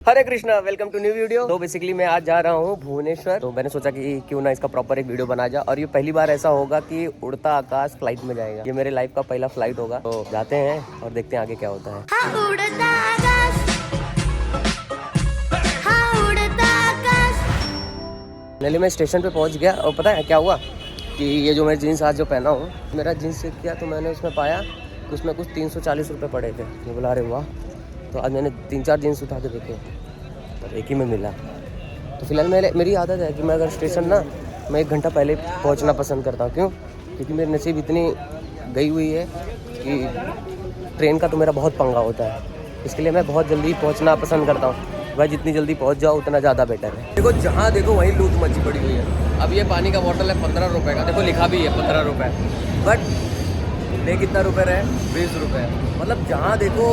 Hare Krishna, welcome to new video. तो basically मैं आज जा रहा हूँ भुवनेश्वर। तो मैंने सोचा कि क्यों ना इसका प्रॉपर एक वीडियो बना जाए। और ये पहली बार ऐसा होगा कि उड़ता आकाश फ्लाइट में जाएगा। ये मेरे लाइफ का पहला फ्लाइट होगा। तो जाते हैं और देखते हैं आगे क्या होता है। फाइनली मैं स्टेशन पे पहुँच गया और पता है क्या हुआ कि ये जो मैं जीन्स आज जो पहना हूँ, मेरा जीन्स चेक किया तो मैंने उसमें पाया कि उसमें कुछ 340 रुपये पड़े थे। ये बोला अरे वाह। तो आज मैंने 3-4 जीन्स उठा के देखे तो एक ही में मिला। तो फिलहाल मेरी आदत है कि मैं अगर स्टेशन ना मैं 1 घंटा पहले पहुंचना पसंद करता हूँ। क्यों? क्योंकि मेरी नसीब इतनी गई हुई है कि ट्रेन का तो मेरा बहुत पंगा होता है। इसके लिए मैं बहुत जल्दी पहुंचना पसंद करता हूँ। भाई जितनी जल्दी पहुंच जाओ उतना ज़्यादा बेटर है। देखो जहाँ देखो वहीं लूट मची पड़ी हुई है। अब ये पानी का बॉटल है 15 रुपये का, देखो लिखा भी है 15 रुपये, बट ले कितना रुपये रहे? 20 रुपये। मतलब जहाँ देखो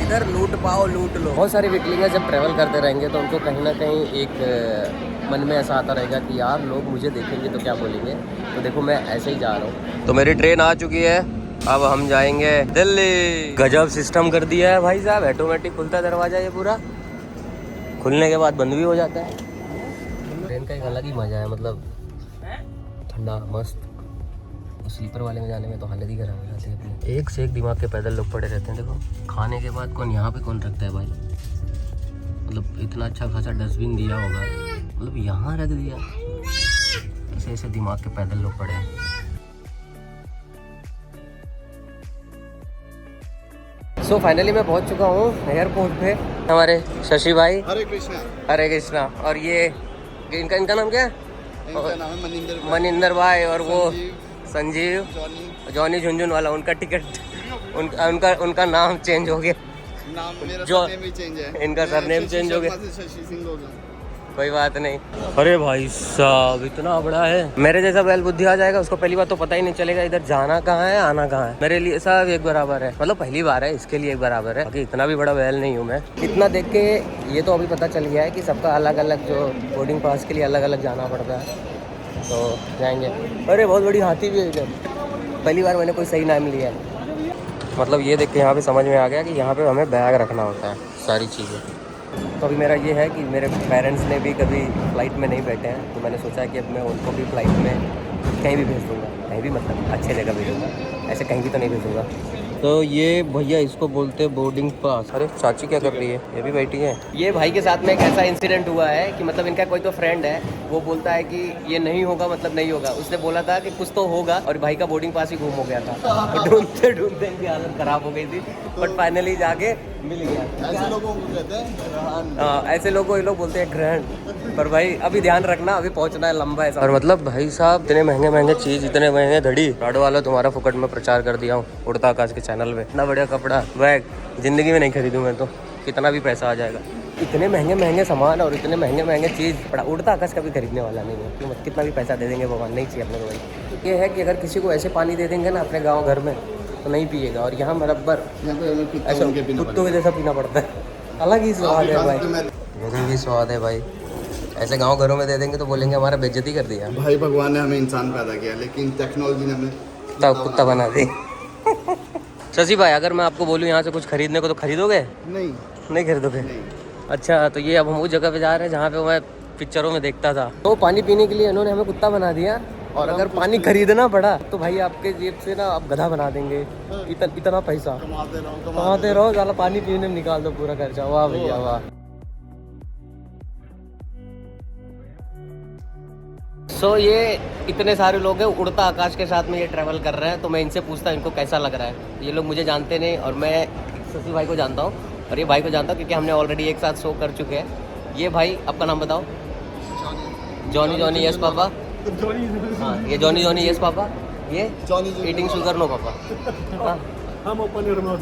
इधर लूट पाओ लूट लो। बहुत सारे वीकलिंग जब ट्रैवल करते रहेंगे तो उनको कहीं ना कहीं एक मन में ऐसा आता रहेगा कि यार लोग मुझे देखेंगे तो क्या बोलेंगे। तो देखो मैं ऐसे ही जा रहा हूँ। तो मेरी ट्रेन आ चुकी है, अब हम जाएंगे दिल्ली। गजब सिस्टम कर दिया है भाई साहब, ऑटोमेटिक खुलता है दरवाजा। ये पूरा खुलने के बाद बंद भी हो जाता है। ट्रेन का एक अलग ही मजा है, मतलब ठंडा मस्त। स्लीपर वाले में जाने में तो हालत ही खराब हो जाती है अपनी। एक से एक दिमाग के पैदल लोग पड़े रहते हैं। देखो खाने के बाद कौन यहाँ पे कौन रखता है भाई? मतलब इतना अच्छा खासा डस्टबिन दिया होगा, मतलब यहाँ रख दिया। ऐसे ऐसे दिमाग के पैदल लोग पड़े हैं। सो फाइनली मैं पहुंच चुका हूँ एयरपोर्ट पे। हमारे शशि भाई, हरे कृष्णा। हरे कृष्णा। और ये इनका नाम क्या है? इनका नाम है मनिंदर भाई। और वो संजीव, संजीव, जॉनी झुंझुन वाला। उनका टिकट उनका नाम चेंज हो गया। नाम मेरा जो सरनेम भी चेंज है। इनका सरनेम चेंज हो गया। शशि सिंह हो गया। कोई बात नहीं। अरे भाई साहब इतना बड़ा है। मेरे जैसा बैल बुद्धि आ जाएगा उसको पहली बार तो पता ही नहीं चलेगा इधर जाना कहाँ है आना कहाँ है। मेरे लिए सब एक बराबर है, मतलब पहली बार है इसके लिए एक बराबर है। बाकी इतना भी बड़ा बैल नहीं हूँ मैं। इतना देख के ये तो अभी पता चल गया है कि सबका अलग अलग जो बोर्डिंग पास के लिए अलग अलग जाना पड़ता है। तो जाएंगे। अरे बहुत बड़ी हाथी भी है इधर। पहली बार मैंने कोई सही नाम लिया है। मतलब ये देख के यहाँ पे समझ में आ गया कि यहाँ पे हमें बैग रखना होता है सारी चीज़ें। तो अभी मेरा ये है कि मेरे पेरेंट्स ने भी कभी फ़्लाइट में नहीं बैठे हैं, तो मैंने सोचा कि अब मैं उनको भी फ़्लाइट में कहीं भी भेज दूँगा। कहीं भी मतलब अच्छे जगह भेजूँगा, ऐसे कहीं भी तो नहीं भेजूँगा। तो ये भैया इसको बोलते हैं बोर्डिंग पास। अरे चाची क्या कर रही है? ये भी बैठी है। ये भाई के साथ में एक ऐसा इंसिडेंट हुआ है कि मतलब इनका कोई तो फ्रेंड है, वो बोलता है कि ये नहीं होगा मतलब नहीं होगा। उसने बोला था कि कुछ तो होगा और भाई का बोर्डिंग पास ही गुम हो गया था। ढूंढते ढूंढते इनकी हालत ख़राब हो गई थी, बट फाइनली जाके मिल गया। ऐसे लोगों को कहते हैं हाँ, ऐसे लोगों को ये लोग बोलते हैं ग्रहण। पर भाई अभी ध्यान रखना, अभी पहुंचना है लंबा है। और मतलब भाई साहब इतने महंगे महंगे चीज़, इतने महंगे घड़ी। राडो वाला तुम्हारा फुकट में प्रचार कर दिया हूँ उड़ता आकाश के चैनल में। इतना बढ़िया कपड़ा बैग ज़िंदगी में नहीं खरीदूँ मैं तो, कितना भी पैसा आ जाएगा। इतने महंगे महंगे सामान और इतने महंगे महंगे चीज़ बड़ा उड़ता आकाश कभी खरीदने वाला नहीं है। कि कितना भी पैसा दे देंगे भगवान, नहीं चाहिए अपने को भाई। ये है कि अगर किसी को ऐसे पानी दे देंगे ना अपने गाँव घर में तो नहीं पिएगा। और यहाँ बराबर ऐसा कुत्तों के जैसा पीना पड़ता है। अलग ही स्वाद है भाई, अलग ही स्वाद है भाई। ऐसे गांव घरों में दे देंगे तो बोलेंगे हमारा बेइज्जती कर दिया। भाई भगवान ने हमें इंसान पैदा किया, लेकिन टेक्नोलॉजी ने हमें कुत्ता बना दी। शशि भाई अगर मैं आपको बोलूँ यहाँ से कुछ खरीदने को तो खरीदोगे? नहीं खरीदोगे? अच्छा तो ये अब हम उस जगह पे जा रहे हैं जहाँ पे मैं पिक्चरों में देखता था। तो पानी पीने के लिए इन्होंने हमें कुत्ता बना दिया। और अगर पानी खरीदना पड़ा तो भाई आपके जेब से ना आप गधा बना देंगे। इतना पैसा कमाते रहो, ज़्यादा पानी पीने में निकाल दो पूरा खर्चा। वाह भैया वाह। सो ये इतने सारे लोग हैं उड़ता आकाश के साथ में ये ट्रैवल कर रहे हैं। तो मैं इनसे पूछता हूँ इनको कैसा लग रहा है। ये लोग मुझे जानते नहीं और मैं शशि भाई को जानता हूँ और ये भाई को जानता हूँ क्योंकि हमने ऑलरेडी एक साथ शो कर चुके हैं। ये भाई आपका नाम बताओ। Johnny Johnny yes papa. हाँ ये जॉनी जॉनी यस पापा। ये ईटिंग शुगर नो पापा। हम ओपन योर माउथ।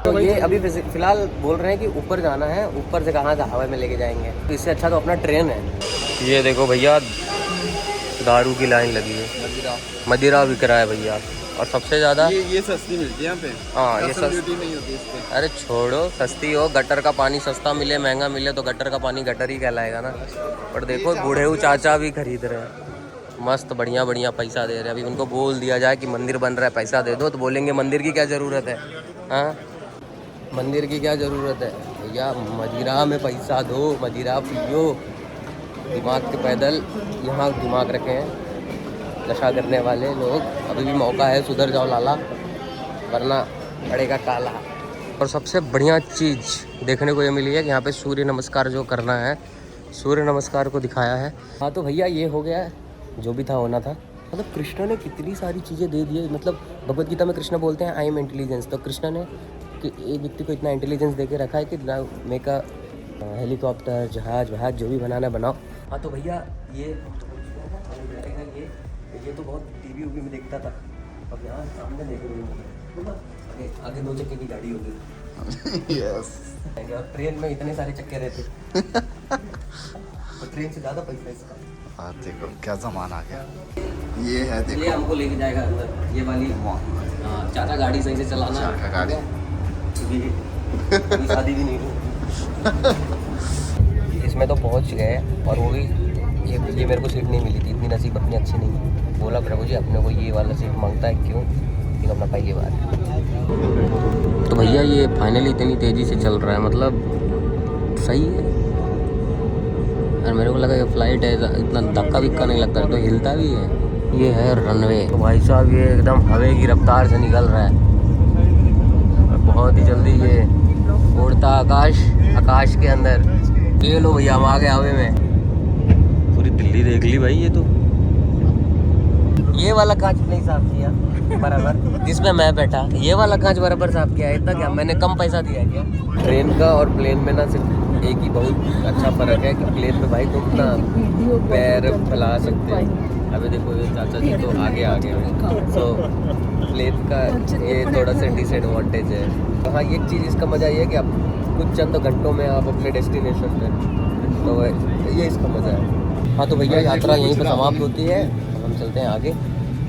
तो ये अभी फिलहाल बोल रहे हैं कि ऊपर जाना है। ऊपर से कहाँ हवा में लेके जाएंगे, तो इससे अच्छा तो अपना ट्रेन है। ये देखो भैया दारू की लाइन लगी है, मदिरा बिक रहा है भैया। और सबसे ज़्यादा ये सस्ती मिलती है यहाँ पे। हाँ ये सस्ती नहीं होती इस पे। अरे छोड़ो सस्ती हो, गटर का पानी सस्ता मिले महंगा मिले तो गटर का पानी गटर ही कहलाएगा ना। पर देखो बूढ़े चाचा भी खरीद रहे हैं, मस्त बढ़िया बढ़िया पैसा दे रहे हैं। अभी उनको बोल दिया जाए कि मंदिर बन रहा है पैसा दे दो तो बोलेंगे मंदिर की क्या ज़रूरत है। हाँ मंदिर की क्या ज़रूरत है भैया मदिरा में पैसा दो, मदिरा पियो, दिमाग के पैदल यहाँ दिमाग रखे हैं नशा करने वाले लोग। अभी भी मौका है, सुधर जाओ लाला, वरना पड़ेगा काला। और सबसे बढ़िया चीज़ देखने को ये मिली है कि यहाँ पे सूर्य नमस्कार जो करना है, सूर्य नमस्कार को दिखाया है। हाँ तो भैया ये हो गया जो भी था होना था। मतलब कृष्ण ने कितनी सारी चीज़ें दे दी है। मतलब भगवत गीता में कृष्ण बोलते हैं आई एम इंटेलिजेंस, तो कृष्ण ने कि एक व्यक्ति को इतना इंटेलिजेंस दे के रखा है कि ना मेक अ हेलीकॉप्टर, जहाज वहाज जो भी बनाना बनाओ। हाँ तो भैया ये तो बहुत टीवी उवी में देखता था, अब यहाँ सामने देख रहे हैं। आगे 2 चक्के की गाड़ी होगी। यस। और ट्रेन में इतने सारे चक्के रहते तो ट्रेन से ज़्यादा पैसा इसका। देखो क्या जमाना आ गया। ये है देखो, ये हमको लेके जाएगा अंदर, ये वाली। हाँ चाचा गाड़ी सही से चलाना। चाचा गाड़ी ये शादी भी नहीं हुई। इसमें तो पहुंच गए और वो भी ये मेरे को सीट नहीं मिली थी, इतनी नसीब अपनी अच्छी नहीं है। बोला प्रभु जी अपने को ये वाला सीट मांगता है क्यों, लेकिन अपना पहली बार। तो भैया ये फाइनली इतनी तेज़ी से चल रहा है, मतलब सही है। और मेरे को लगा ये फ्लाइट है, इतना धक्का विक्का नहीं लगता, तो हिलता भी है। ये है रनवे। तो भाई साहब ये एकदम हवा की रफ्तार से निकल रहा है, बहुत ही जल्दी ये उड़ता आकाश के अंदर। ये लो भैया हम आ गए हवे में। पूरी दिल्ली देख ली भाई। ये वाला कांच नहीं साफ किया बराबर, जिसमें मैं बैठा, ये वाला कांच बराबर साफ किया है। इतना क्या मैंने कम पैसा दिया है क्या? ट्रेन का और प्लेन में ना सिर्फ एक ही बहुत अच्छा फ़र्क है कि प्लेन में भाई तुम ना पैर फैला सकते हो। अभी देखो ये चाचा जी तो आगे आ गए, तो प्लेन का ये थोड़ा सा डिसएडवांटेज है। तो हाँ एक चीज़ इसका मज़ा ये है कि आप कुछ चंद घंटों में आप अपने डेस्टिनेशन पे, तो ये इसका मज़ा है। हाँ तो भैया यात्रा यहीं पर समाप्त होती है, हम चलते हैं आगे।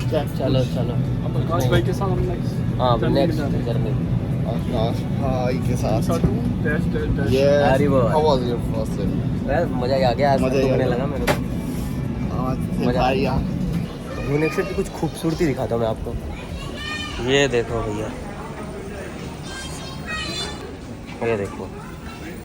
चलो हाँ नेक्स्ट जर्नी। भाई के साथ अरे वो How was your first day? मज़ा ही आ गया, आज मज़ा ही आ घूमने गया। लगा मेरे को। मज़ा भाई यार भुवनेश्वर की कुछ खूबसूरती दिखाता हूँ मैं आपको। ये देखो भैया, ये देखो